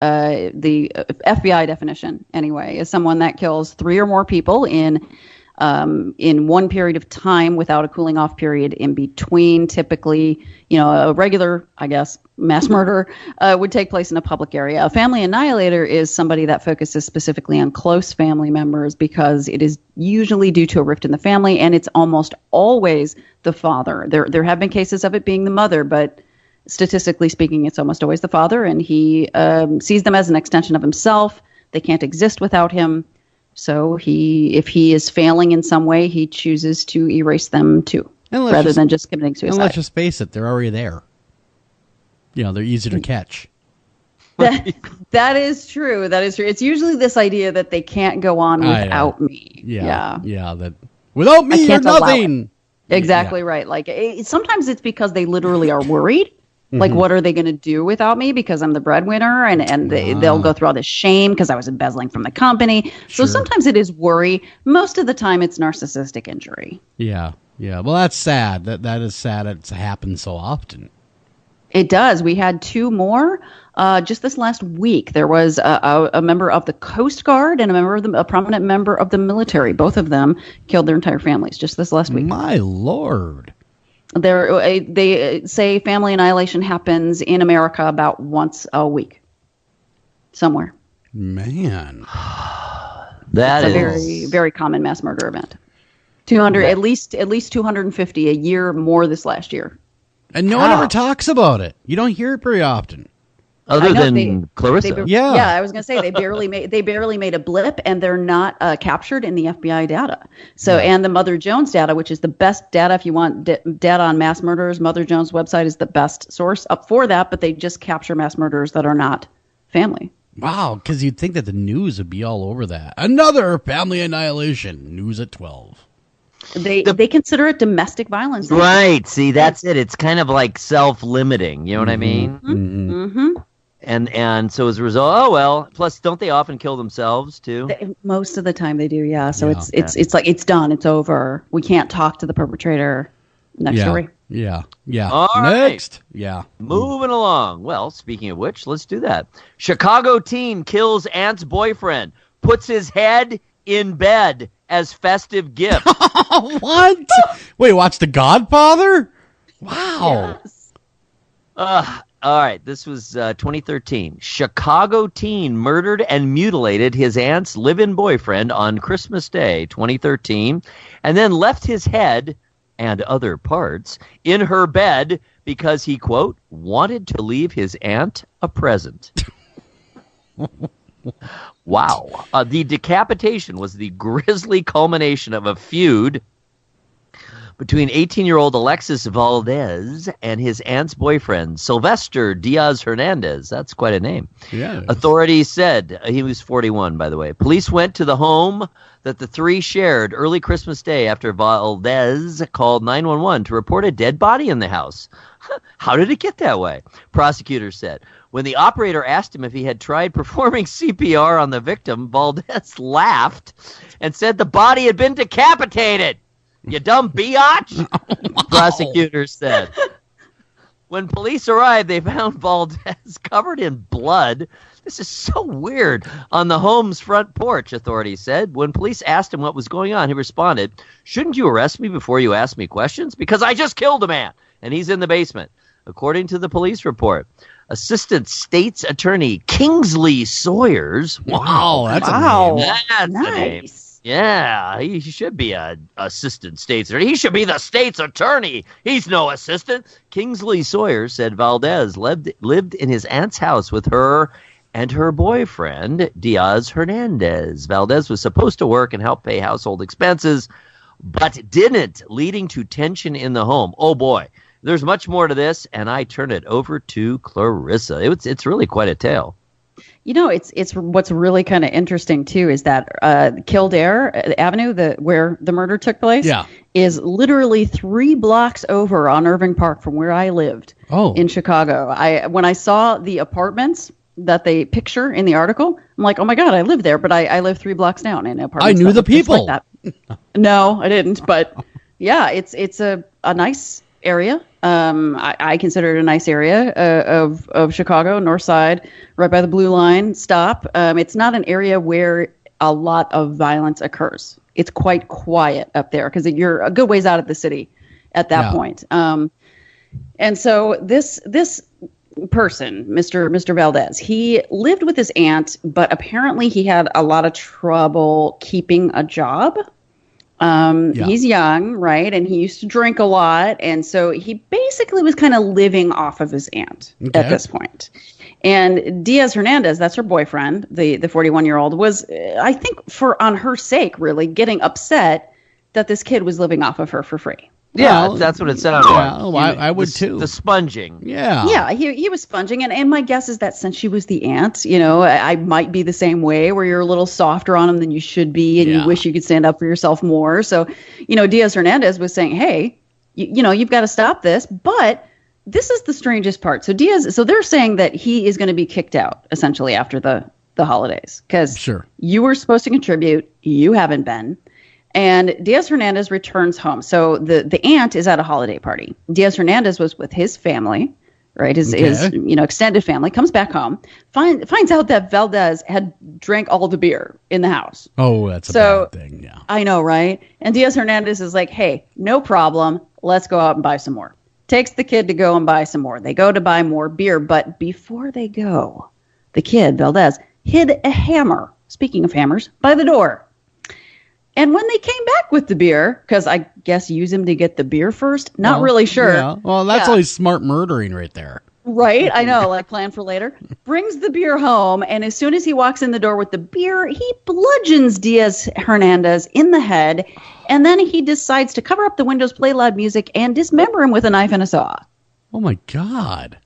the FBI definition anyway, is someone that kills 3 or more people in one period of time without a cooling off period in between. Typically, a regular, I guess, mass murder would take place in a public area. A family annihilator is somebody that focuses specifically on close family members because it is usually due to a rift in the family, and it's almost always the father. There have been cases of it being the mother, but statistically speaking, it's almost always the father, and he sees them as an extension of himself. They can't exist without him. So if he is failing in some way, he chooses to erase them too, rather than just committing suicide. And let's just face it, they're already there. They're easy to catch. That is true. That is true. It's usually this idea that they can't go on without me. Yeah. That without me, you're nothing. Exactly right. Like sometimes it's because they literally are worried. Like, what are they going to do without me because I'm the breadwinner, and they'll go through all this shame because I was embezzling from the company. So sometimes it is worry. Most of the time it's narcissistic injury. Yeah. Well, that's sad. That is sad. It's happened so often. It does. We had 2 more just this last week. There was a member of the Coast Guard and a prominent member of the military. Both of them killed their entire families just this last week. My Lord. They say family annihilation happens in America about once a week, somewhere. Man, that's a very, very common mass murder event. 200, at least 250 a year more this last year. And no one ever talks about it. You don't hear it very often. Other than Clarissa. Yeah, I was going to say they barely made a blip, and they're not captured in the FBI data. So, and the Mother Jones data, which is the best data if you want data on mass murders. Mother Jones' website is the best source up for that, but they just capture mass murders that are not family. Wow, because you'd think that the news would be all over that. Another family annihilation. News at 12. They consider it domestic violence. Right. See, that's it. It's kind of like self-limiting. You know what I mean? Mm-hmm. And so as a result, plus don't they often kill themselves too? Most of the time they do, yeah. So it's like it's done, it's over. We can't talk to the perpetrator. Next story. Yeah. All Next. Right. Yeah. Moving along. Well, speaking of which, let's do that. Chicago teen kills aunt's boyfriend, puts his head in bed as festive gift. What? Wait, watch The Godfather? Wow. Yes. All right, this was 2013. Chicago teen murdered and mutilated his aunt's live-in boyfriend on Christmas Day, 2013, and then left his head and other parts in her bed because he, quote, wanted to leave his aunt a present. Wow. The decapitation was the grisly culmination of a feud between 18-year-old Alexis Valdez and his aunt's boyfriend, Sylvester Diaz-Hernandez. That's quite a name. Yeah. Authorities said, he was 41, by the way. Police went to the home that the three shared early Christmas Day after Valdez called 911 to report a dead body in the house. How did it get that way? Prosecutors said. When the operator asked him if he had tried performing CPR on the victim, Valdez laughed and said the body had been decapitated. You dumb biatch, wow. Prosecutors said. When police arrived, they found Valdez covered in blood. This is so weird. On the home's front porch, authorities said. When police asked him what was going on, he responded, "Shouldn't you arrest me before you ask me questions? Because I just killed a man, and he's in the basement." According to the police report, Assistant State's Attorney Kingsley Sawyers. Wow, that's a name. That's nice. A name. Yeah, he should be an assistant state's attorney. He should be the state's attorney. He's no assistant. Kingsley Sawyer said Valdez lived in his aunt's house with her and her boyfriend, Diaz-Hernandez. Valdez was supposed to work and help pay household expenses, but didn't, leading to tension in the home. Oh, boy. There's much more to this, and I turn it over to Clarissa. It's really quite a tale. You know, it's what's really kind of interesting too is that Kildare Avenue, where the murder took place, is literally 3 blocks over on Irving Park from where I lived in Chicago. When I saw the apartments that they picture in the article, I'm like, oh my God, I live there, but I live 3 blocks down in apartments. I knew the people. Like that. No, I didn't, but yeah, it's a nice area. I consider it a nice area of Chicago, North Side, right by the Blue Line stop. It's not an area where a lot of violence occurs. It's quite quiet up there because you're a good ways out of the city at that point. And so this person, Mr. Valdez, he lived with his aunt, but apparently he had a lot of trouble keeping a job. He's young, right? And he used to drink a lot. And so he basically was kind of living off of his aunt at this point. And Diaz Hernandez, that's her boyfriend, the 41-year-old, was, I think, on her sake, really getting upset that this kid was living off of her for free. Yeah, that's what it sounded like. I would too. The sponging. Yeah, he was sponging. And my guess is that since she was the aunt, I might be the same way where you're a little softer on him than you should be and you wish you could stand up for yourself more. So, Diaz Hernandez was saying, hey, you've got to stop this. But this is the strangest part. So they're saying that he is going to be kicked out essentially after the holidays because you were supposed to contribute. You haven't been. And Diaz Hernandez returns home. So the aunt is at a holiday party. Diaz Hernandez was with his family, right? His extended family, comes back home, finds out that Valdez had drank all the beer in the house. Oh, that's a bad thing, yeah. I know, right? And Diaz Hernandez is like, hey, no problem. Let's go out and buy some more. Takes the kid to go and buy some more. They go to buy more beer. But before they go, the kid, Valdez, hid a hammer, speaking of hammers, by the door. And when they came back with the beer, because I guess use him to get the beer first, not really sure. Yeah. Well, that's always smart murdering right there. Right, I know, like plan for later. Brings the beer home, and as soon as he walks in the door with the beer, he bludgeons Diaz Hernandez in the head, and then he decides to cover up the windows, play loud music, and dismember him with a knife and a saw. Oh, my God.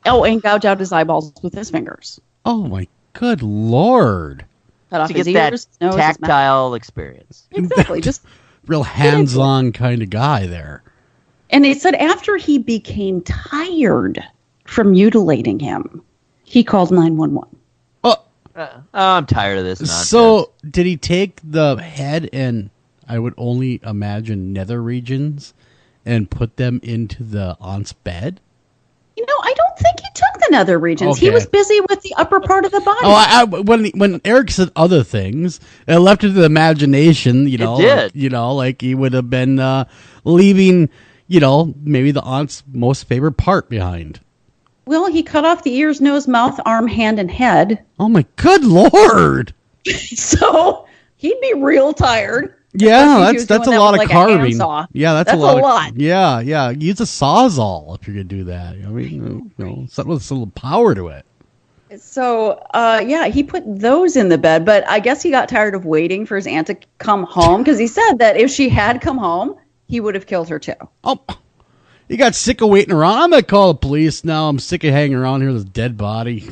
Oh, and gouge out his eyeballs with his fingers. Oh, my good Lord. To get that tactile experience. Exactly. Just real hands-on kind of guy there. And they said after he became tired from mutilating him, he called 911. Oh, I'm tired of this nonsense. So did he take the head and, I would only imagine, nether regions and put them into the aunt's bed? I don't think he took the nether regions. Okay. He was busy with the upper part of the body. When Eric said other things, it left it to the imagination. It did. Like he would have been leaving, maybe the aunt's most favorite part behind. Well, he cut off the ears, nose, mouth, arm, hand, and head. Oh my good Lord! So he'd be real tired. Yeah, that's a lot of carving. Yeah, that's a lot. Yeah. Use a sawzall if you're gonna do that. I mean, something with a little power to it. So, he put those in the bed, but I guess he got tired of waiting for his aunt to come home because he said that if she had come home, he would have killed her too. Oh, he got sick of waiting around. I'm gonna call the police now. I'm sick of hanging around here with this dead body.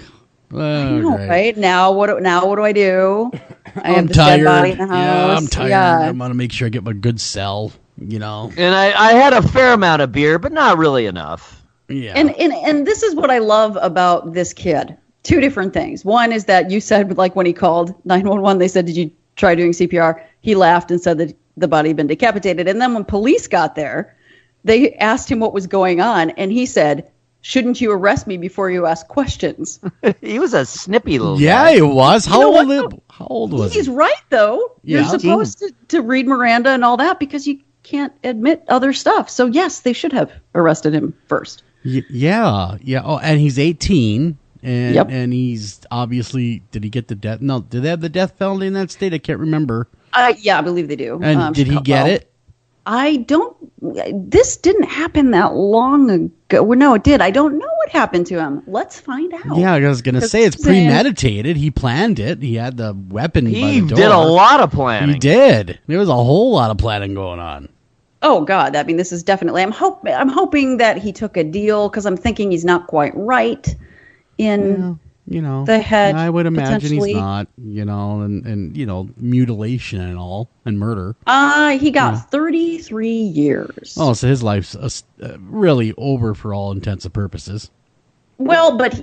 I know, right? Now what do I do? I have this tired. Dead body in the house. Yeah, I'm tired. Yeah. I'm gonna make sure I get my good cell. And I had a fair amount of beer, but not really enough. Yeah. And this is what I love about this kid. Two different things. One is that you said, like, when he called 911, they said, "Did you try doing CPR?" He laughed and said that the body had been decapitated. And then when police got there, they asked him what was going on, and he said, "Shouldn't you arrest me before you ask questions?" He was a snippy little guy. Yeah, he was. How old was he? He's right, though. You're supposed to read Miranda and all that because you can't admit other stuff. So, yes, they should have arrested him first. Yeah. Oh, and he's 18, and he's obviously, did he get the death? No, did they have the death penalty in that state? I can't remember. Yeah, I believe they do. And did he get it? This didn't happen that long ago. Well, no, it did. I don't know what happened to him. Let's find out. Yeah, I was going to say it's premeditated. He planned it. He had the weapon by the door. He did a lot of planning. He did. There was a whole lot of planning going on. Oh, God. I mean, this is definitely, I'm hoping that he took a deal because I'm thinking he's not quite right in the head. I would imagine he's not, and mutilation and all, and murder. He got 33 years. Oh, so his life's really over for all intents and purposes. Well, but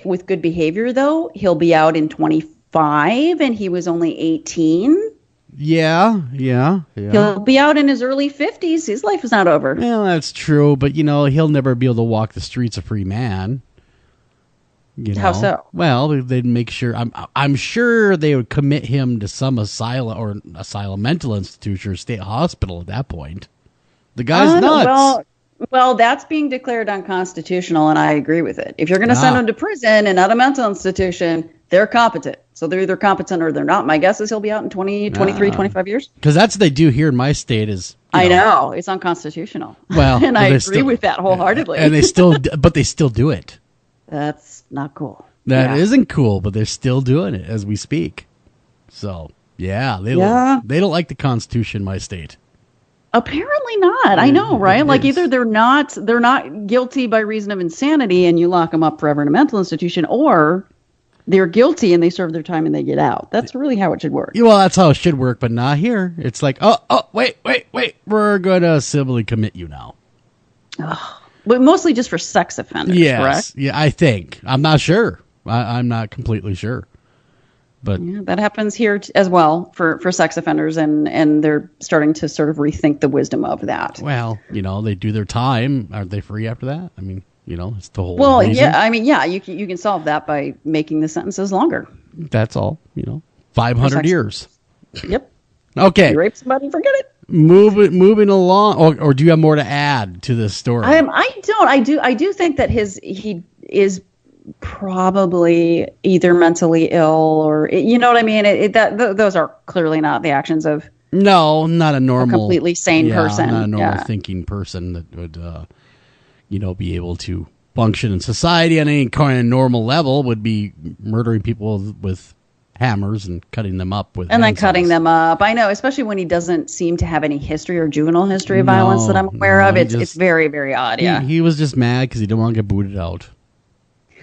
with good behavior, though, he'll be out in 25, and he was only 18. Yeah. He'll be out in his early 50s. His life is not over. Well, that's true, but he'll never be able to walk the streets a free man. How so? Well, they'd make sure. I'm sure they would commit him to some asylum mental institution or state hospital at that point. The guy's nuts. Well, that's being declared unconstitutional, and I agree with it. If you're going to send him to prison and not a mental institution, they're competent. So they're either competent or they're not. My guess is he'll be out in 20, 23, 25 years. Because that's what they do here in my state is... I know. It's unconstitutional. Well, and I agree with that wholeheartedly. And they still do it. That's not cool. That isn't cool, but they're still doing it as we speak. So, they don't like the Constitution in my state. Apparently not. I know, right? Like either they're not guilty by reason of insanity and you lock them up forever in a mental institution, or they're guilty and they serve their time and they get out. That's really how it should work. Well, that's how it should work, but not here. It's like, wait. We're going to civilly commit you now. But mostly just for sex offenders, correct? Yeah, I think. I'm not sure. I'm not completely sure. But that happens here as well for sex offenders, and they're starting to sort of rethink the wisdom of that. Well, they do their time. Aren't they free after that? I mean, it's the whole reason. Yeah, I mean, yeah, you can solve that by making the sentences longer. That's all, 500 years. Yep. Okay. You rape somebody, forget it. Moving along, or do you have more to add to this story? I don't. I do think that he is probably either mentally ill or you know what I mean. Those are clearly not the actions of not a normal, completely sane person, not a normal thinking person that would be able to function in society on any kind of normal level. Would be murdering people with hammers and cutting them up with cutting them up. I know, especially when he doesn't seem to have any history or juvenile history of violence that I'm aware of. It's very, very odd. He was just mad because he didn't want to get booted out.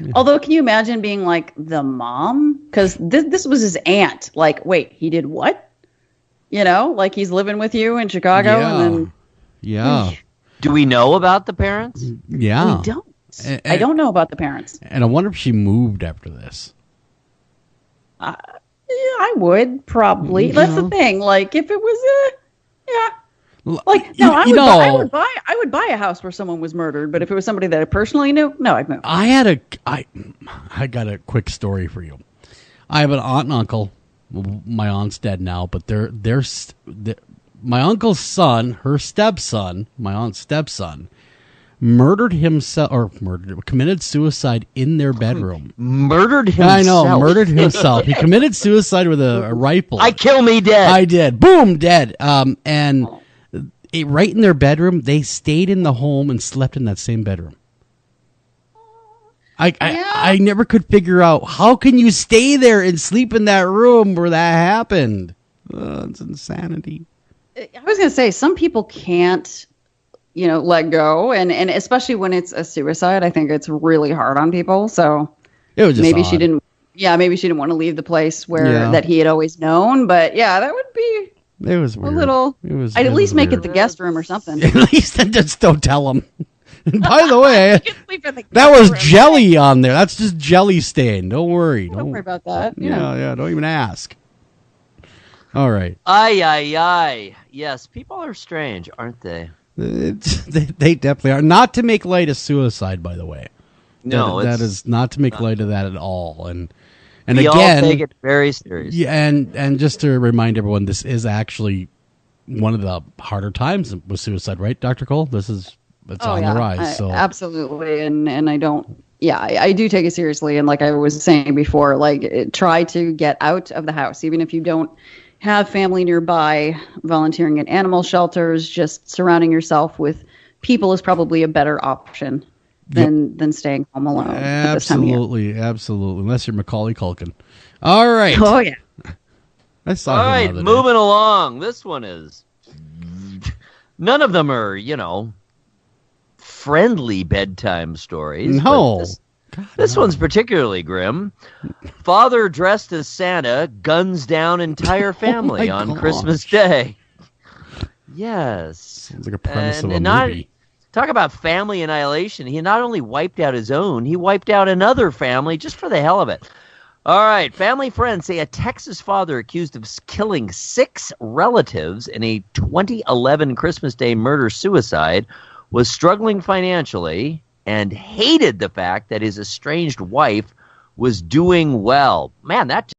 Yeah. Although, can you imagine being like the mom? Because this was his aunt. Like, wait, he did what? Like he's living with you in Chicago, and then Do we know about the parents? Yeah, we don't. I don't know about the parents. And I wonder if she moved after this. Yeah, I would probably. That's the thing. Like, if it was Like, no, I would buy a house where someone was murdered, but if it was somebody that I personally knew, no, I'd move. I got a quick story for you. I have an aunt and uncle. My aunt's dead now, but they're my uncle's son, her stepson, my aunt's stepson, committed suicide in their bedroom. Murdered himself. I know, murdered himself. He committed suicide with a rifle. I kill me dead. I did. Boom, dead. And right in their bedroom, they stayed in the home and slept in that same bedroom. I never could figure out, how can you stay there and sleep in that room where that happened? It's insanity. I was going to say, some people can't, let go. And especially when it's a suicide, I think it's really hard on people. So it was just maybe odd. she didn't want to leave the place that he had always known. But yeah, that would be it was weird. I'd at least make it the guest room or something. At least just don't tell him. And by the way, that was jelly on there. That's just jelly stain. Don't worry. Don't worry about that. Yeah. Don't even ask. All right. Aye. Yes, people are strange, aren't they? They definitely are. Not to make light of suicide, by the way. No, that is not to make light of that at all. And we again, all take it very seriously. Yeah, and just to remind everyone, this is actually one of the harder times with suicide, right, Dr. Cole? It's on the rise. So absolutely, and I don't. Yeah, I do take it seriously, and like I was saying before, try to get out of the house, even if you don't have family nearby. Volunteering at animal shelters, just surrounding yourself with people is probably a better option than staying home alone. Absolutely. Unless you're Macaulay Culkin. All right. Oh yeah. All right, moving along. This one is. None of them are, friendly bedtime stories. No. This one's particularly grim. Father dressed as Santa guns down entire family on Christmas Day. Yes. Sounds like a premise of a movie. Talk about family annihilation. He not only wiped out his own, he wiped out another family just for the hell of it. All right. Family friends say a Texas father accused of killing 6 relatives in a 2011 Christmas Day murder-suicide was struggling financially and hated the fact that his estranged wife was doing well. Man, that